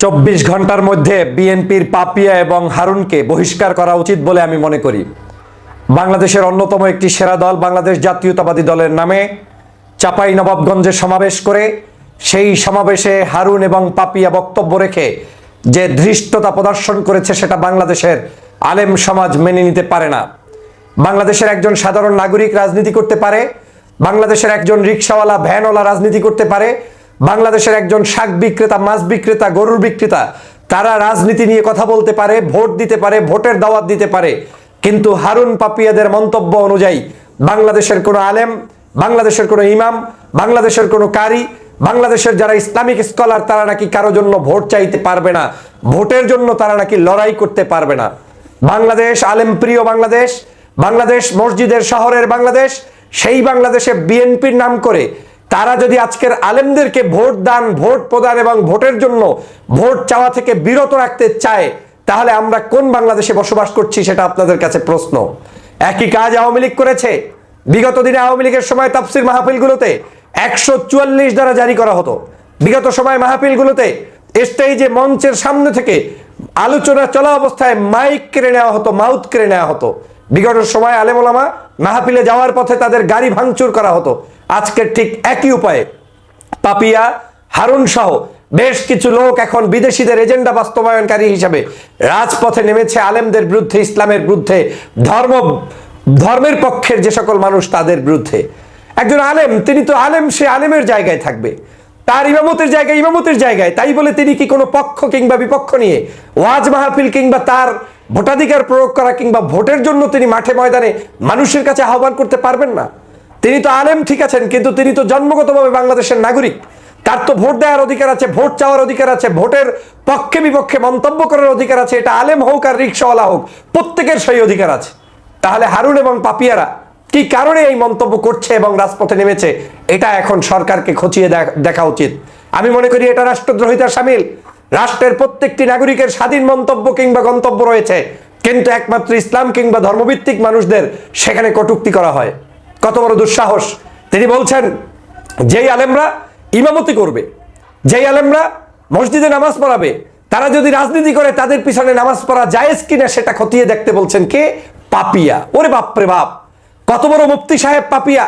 24 ঘন্টার মধ্যে বিএনপির পাপিয়া এবং হারুনকে বহিষ্কার করা উচিত বলে আমি মনে করি। বাংলাদেশের অন্যতম একটি সেরা দল বাংলাদেশ জাতীয়তাবাদী দলের নামে চাঁপাইনবাবগঞ্জে সমাবেশ করে সেই সমাবেশে হারুন এবং পাপিয়া বক্তব্য রেখে যে ধৃষ্টতা প্রদর্শন করেছে সেটা বাংলাদেশের আলেম সমাজ মেনে নিতে পারে না। বাংলাদেশের একজন সাধারণ নাগরিক রাজনীতি করতে পারে, বাংলাদেশের একজন রিকশাওয়ালা ভ্যানওয়ালা রাজনীতি করতে পারে, বাংলাদেশের একজন শাক বিক্রেতা, মাছ বিক্রেতা, গরুর বিক্রেতা তারা রাজনীতি নিয়ে কথা বলতে পারে, ভোট দিতে পারে, ভোটের দাওয়াত দিতে পারে। কিন্তু হারুন পাপিয়াদের মন্তব্য অনুযায়ী বাংলাদেশের কোনো আলেম, বাংলাদেশের কোনো ইমাম, বাংলাদেশের কোনো কারি, বাংলাদেশের যারা ইসলামিক স্কলার তারা নাকি কারো জন্য ভোট চাইতে পারবে না, ভোটের জন্য তারা নাকি লড়াই করতে পারবে না। বাংলাদেশ আলেম প্রিয় বাংলাদেশ, বাংলাদেশ মসজিদের শহরের বাংলাদেশ, সেই বাংলাদেশে বিএনপির নাম করে তারা যদি আজকের আলেমদেরকে ভোট দান, ভোট প্রদান এবং ভোটের জন্য ভোট চাওয়া থেকে বিরত রাখতে চায়, তাহলে আমরা কোন বাংলাদেশে বসবাস করছি সেটা আপনাদের কাছে প্রশ্ন। একই কাজ আওয়ামী লীগ করেছে। বিগত দিনে আওয়ামী লীগের সময় তাফসির মাহফিলগুলোতে 144 ধারা জারি করা হতো। বিগত সময় মাহফিলগুলোতে স্টেজে মঞ্চের সামনে থেকে আলোচনা চলা অবস্থায় মাইক কেড়ে নেওয়া হতো, মাউথ কেড়ে নেওয়া হতো। বিগত সময় আলেম ওলামা মাহফিলে যাওয়ার পথে তাদের গাড়ি ভাঙচুর করা হতো। আজকের ঠিক একই উপায়ে পাপিয়া, হারুন সহ বেশ কিছু লোক এখন বিদেশিদের এজেন্ডা বাস্তবায়নকারী হিসাবে রাজপথে নেমেছে আলেমদের বিরুদ্ধে, ইসলামের বিরুদ্ধে, ধর্মের পক্ষের যে সকল মানুষ তাদের বিরুদ্ধে। একজন আলেম, তিনি তো আলেম, সে আলেমের জায়গায় থাকবে, তার ইমামতের জায়গায় ইমামতের জায়গায়। তাই বলে তিনি কি কোনো পক্ষ কিংবা বিপক্ষ নিয়ে ওয়াজ মাহফিল কিংবা তার ভোটাধিকার প্রয়োগ করা কিংবা ভোটের জন্য তিনি মাঠে ময়দানে মানুষের কাছে আহ্বান করতে পারবেন না? তিনি তো আলেম ঠিক আছেন, কিন্তু তিনি তো জন্মগতভাবে বাংলাদেশের নাগরিক। তার তো ভোট দেওয়ার অধিকার আছে, ভোট চাওয়ার অধিকার আছে, ভোটের পক্ষে বিপক্ষে মন্তব্য করার অধিকার আছে। এটা আলেম হোক আর রিকশাওয়ালা হোক, প্রত্যেকের সেই অধিকার আছে। তাহলে হারুন এবং পাপিয়ারা কি কারণে এই মন্তব্য করছে এবং রাজপথে নেমেছে, এটা এখন সরকারকে খতিয়ে দেখা উচিত। আমি মনে করি এটা রাষ্ট্রদ্রোহিতার শামিল। রাষ্ট্রের প্রত্যেকটি নাগরিকের স্বাধীন মন্তব্য কিংবা গন্তব্য রয়েছে, কিন্তু একমাত্র ইসলাম কিংবা ধর্মভিত্তিক মানুষদের সেখানে কটূক্তি করা হয়। কত বড় দুঃসাহস! তিনি বলছেন যেই আলেমরা ইমামতি করবে, যেই আলেমরা মসজিদে নামাজ পড়াবে, তারা যদি রাজনীতি করে তাদের পিছনে নামাজ পড়া জায়েজ কিনা সেটা খতিয়ে দেখতে বলছেন কে? পাপিয়া। ওরে বাপরে বাপ, কত বড় মুফতি সাহেব পাপিয়া!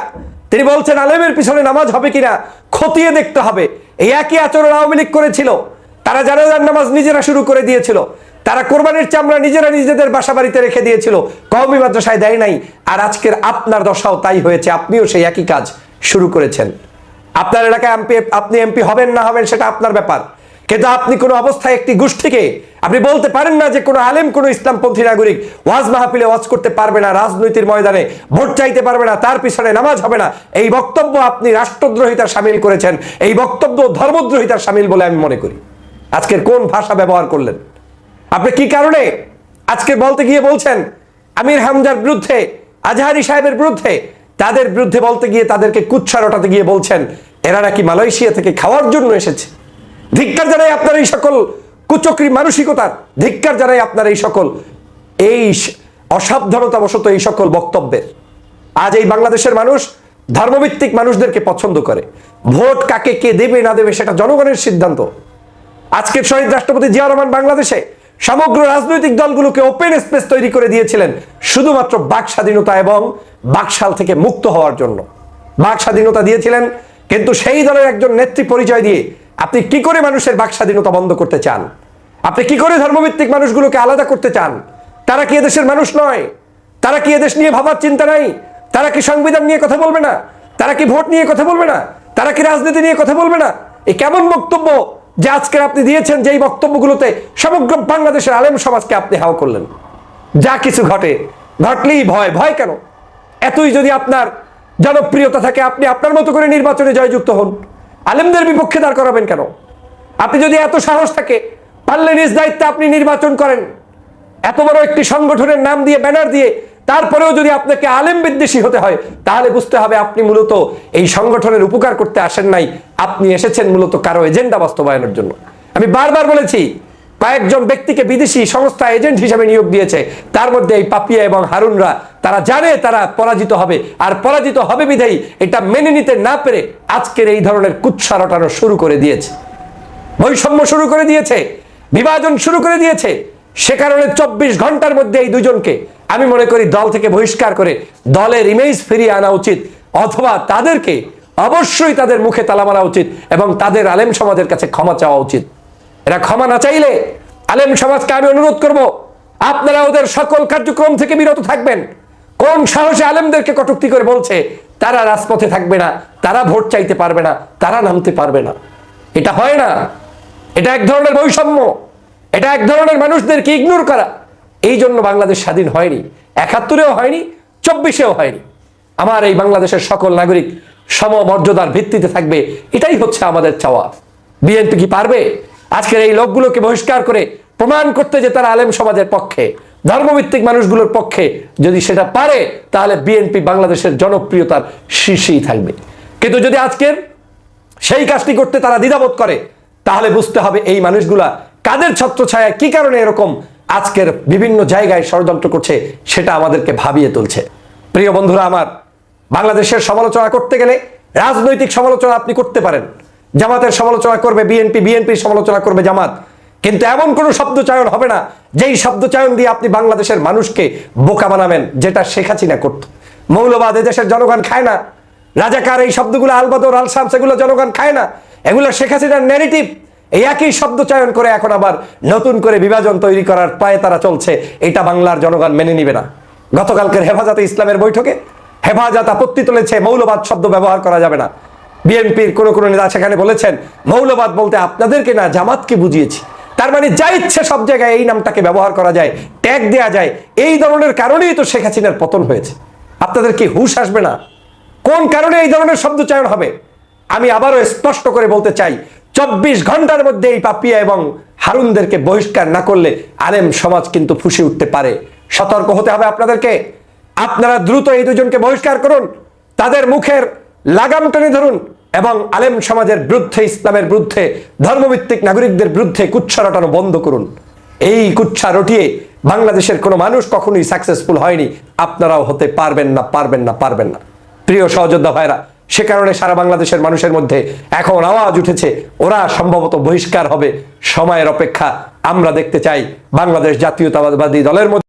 তিনি বলছেন আলেমের পিছনে নামাজ হবে কিনা খতিয়ে দেখতে হবে। এই একই আচরণ আওয়ামী লীগ করেছিল। তারা জানাজার নামাজ নিজেরা শুরু করে দিয়েছিল, তারা কোরবানির চামড়া নিজেরা নিজেদের বাসা বাড়িতে রেখে দিয়েছিল, কওমি মাদ্রাসায় দেয় নাই। আর আজকের আপনার দশাও তাই হয়েছে, আপনিও সেই একই কাজ শুরু করেছেন। আপনার এলাকায় আপনি এমপি হবেন না হবেন সেটা আপনার ব্যাপার, কিন্তু আপনি কোনো অবস্থায় একটি গোষ্ঠীকে আপনি বলতে পারেন না যে কোনো আলেম, কোনো ইসলামপন্থী নাগরিক ওয়াজ মাহফিলে ওয়াজ করতে পারবে না, রাজনীতির ময়দানে ভোট চাইতে পারবে না, তার পিছনে নামাজ হবে না। এই বক্তব্য আপনি রাষ্ট্রদ্রোহিতার শামিল করেছেন। এই বক্তব্য ধর্মদ্রোহিতার শামিল বলে আমি মনে করি। আজকের কোন ভাষা ব্যবহার করলেন আপনি? কি কারণে আজকে বলতে গিয়ে বলছেন আমির হামজার বিরুদ্ধে, আজহারি সাহেবের বিরুদ্ধে, তাদের বিরুদ্ধে বলতে গিয়ে তাদেরকে কুৎসা রটাতে গিয়ে বলছেন এরা নাকি মালয়েশিয়া থেকে খাওয়ার জন্য এসেছে? ধিক্কার জানাই আপনার এই সকল কুচক্রী মানসিকতার, ধিক্কার জানাই আপনার এই সকল অসাবধানতাবশত এই সকল বক্তব্যের। আজ এই বাংলাদেশের মানুষ ধর্মভিত্তিক মানুষদেরকে পছন্দ করে। ভোট কাকে কে দেবে না দেবে সেটা জনগণের সিদ্ধান্ত। আজকের শহীদ রাষ্ট্রপতি জিয়া রহমান বাংলাদেশে সমগ্র রাজনৈতিক দলগুলোকে ওপেন স্পেস তৈরি করে দিয়েছিলেন শুধুমাত্র বাক স্বাধীনতা এবং বাকশাল থেকে মুক্ত হওয়ার জন্য। বাক স্বাধীনতা দিয়েছিলেন, কিন্তু সেই দলের একজন নেত্রী পরিচয় দিয়ে আপনি কি করে মানুষের বাক স্বাধীনতা বন্ধ করতে চান? আপনি কি করে ধর্মভিত্তিক মানুষগুলোকে আলাদা করতে চান? তারা কি এদেশের মানুষ নয়? তারা কি এদেশ নিয়ে ভাবার চিন্তা নাই? তারা কি সংবিধান নিয়ে কথা বলবে না? তারা কি ভোট নিয়ে কথা বলবে না? তারা কি রাজনীতি নিয়ে কথা বলবে না? এই কেমন বক্তব্য যে আজকে আপনি দিয়েছেন, যেই বক্তব্যগুলোতে সমগ্র বাংলাদেশের আলেম সমাজকে আপনি হাও করলেন। যা কিছু ঘটলেই ভয়। ভয় কেন? এতই যদি আপনার জনপ্রিয়তা থাকে আপনি আপনার মতো করে নির্বাচনে জয়যুক্ত হন, আলেমদের বিপক্ষে দাঁড় করাবেন কেন? আপনি যদি এত সাহস থাকে, পারলে নিজ দায়িত্বে আপনি নির্বাচন করেন। এত বড় একটি সংগঠনের নাম দিয়ে, ব্যানার দিয়ে, তারপরেও যদি আপনাকে আলেম বিদ্বেষী হতে হয়, তাহলে বুঝতে হবে আপনি মূলত এই সংগঠনের উপকার করতে আসেন নাই, আপনি এসেছেন মূলত কারো এজেন্ডা বাস্তবায়নের জন্য। আমি বারবার বলেছি, কয়েকজন ব্যক্তিকে বিদেশি সংস্থা এজেন্ট হিসেবে নিয়োগ দিয়েছে, তার মধ্যে এই পাপিয়া এবং হারুনরা। তারা জানে তারা পরাজিত হবে, আর পরাজিত হবে বিধায়ী এটা মেনে নিতে না পেরে আজকের এই ধরনের কুৎসা রটানো শুরু করে দিয়েছে, বৈষম্য শুরু করে দিয়েছে। বিভাজন শুরু করে দিয়েছে। সে কারণে 24 ঘন্টার মধ্যে এই দুজনকে আমি মনে করি দল থেকে বহিষ্কার করে দলের ইমেজ ফিরিয়ে আনা উচিত, অথবা তাদেরকে অবশ্যই তাদের মুখে তালা মারা উচিত এবং তাদের আলেম সমাজের কাছে ক্ষমা চাওয়া উচিত। এরা ক্ষমা না চাইলে আলেম সমাজকে আমি অনুরোধ করব, আপনারা ওদের সকল কার্যক্রম থেকে বিরত থাকবেন। কোন সাহসে আলেমদেরকে কটূক্তি করে বলছে তারা রাজপথে থাকবে না, তারা ভোট চাইতে পারবে না, তারা নামতে পারবে না? এটা হয় না। এটা এক ধরনের বৈষম্য, এটা এক ধরনের মানুষদেরকে ইগনোর করা। এই জন্য বাংলাদেশ স্বাধীন হয়নি, 71-এও হয়নি, 24-এও হয়নি। আমার এই বাংলাদেশের সকল নাগরিক সমমর্যাদার ভিত্তিতে থাকবে, এটাই হচ্ছে আমাদের চাওয়া। বিএনপি কি পারবে আজকের এই লোকগুলোকে বহিষ্কার করে প্রমাণ করতে যে তারা আলেম সমাজের পক্ষে, ধর্মভিত্তিক মানুষগুলোর পক্ষে? যদি সেটা পারে তাহলে বিএনপি বাংলাদেশের জনপ্রিয়তার শীর্ষেই থাকবে। কিন্তু যদি আজকের সেই কাজটি করতে তারা দ্বিধাবোধ করে, তাহলে বুঝতে হবে এই মানুষগুলা কাদের ছত্রছায়া, কি কারণে এরকম আজকের বিভিন্ন জায়গায় ষড়যন্ত্র করছে, সেটা আমাদেরকে ভাবিয়ে তুলছে। প্রিয় বন্ধুরা আমার, বাংলাদেশের সমালোচনা করতে গেলে রাজনৈতিক সমালোচনা আপনি করতে পারেন। জামাতের সমালোচনা করবে বিএনপি, বিএনপির সমালোচনা করবে জামাত, কিন্তু এমন কোনো শব্দ চয়ন হবে না যেই শব্দ চয়ন দিয়ে আপনি বাংলাদেশের মানুষকে বোকা বানাবেন, যেটা শেখ হাসিনা করত। মৌলবাদ এদেশের জনগণ খায় না, রাজাকার এই শব্দগুলো, আলবদর, আল শামস, এগুলো জনগণ খায় না, এগুলো শেখ হাসিনার ন্যারেটিভ। এই একই শব্দ চয়ন করে এখন আবার নতুন করে বিভাজন তৈরি করার পায়ে তারা চলছে। এটা বাংলার জনগণ মেনে নিবে না। গতকালকের হেফাজতে ইসলামের বৈঠকে হেফাজত আপত্তি তুলেছে, মৌলবাদ শব্দ ব্যবহার করা যাবে না। বিএনপির কোন কোন নেতা সেখানে বলেছেন মৌলবাদ বলতে আপনাদেরকে না, জামাতকে বুঝিয়েছি। তার মানে যা ইচ্ছে সব জায়গায় এই নামটাকে ব্যবহার করা যায়, ট্যাগ দেয়া যায়। এই ধরনের কারণেই তো শেখ হাসিনার পতন হয়েছে। আপনাদের কি হুঁশ আসবে না? কোন কারণে এই ধরনের শব্দ চয়ন হবে? আমি আবারও স্পষ্ট করে বলতে চাই, 24 ঘন্টার মধ্যে এই পাপিয়া এবং হারুনদেরকে বহিষ্কার না করলে আলেম সমাজ কিন্তু ফুঁসে উঠতে পারে। সতর্ক হতে হবে আপনাদেরকে। আপনারা দ্রুত এই দুজনকে বহিষ্কার করুন, তাদের মুখের লাগাম টেনে ধরুন এবং আলেম সমাজের বিরুদ্ধে, ইসলামের বিরুদ্ধে, ধর্মভিত্তিক নাগরিকদের বিরুদ্ধে কুৎসা রটানো বন্ধ করুন। এই কুৎসা রটিয়ে বাংলাদেশের কোনো মানুষ কখনোই সাকসেসফুল হয়নি, আপনারাও হতে পারবেন না, পারবেন না, পারবেন না। প্রিয় সহযোদ্ধা ভাইরা, সে কারণে সারা বাংলাদেশের মানুষের মধ্যে এখন আওয়াজ উঠেছে, ওরা সম্ভবত বহিষ্কার হবে। সময়ের অপেক্ষা। আমরা দেখতে চাই বাংলাদেশ জাতীয়তাবাদী দলের মধ্যে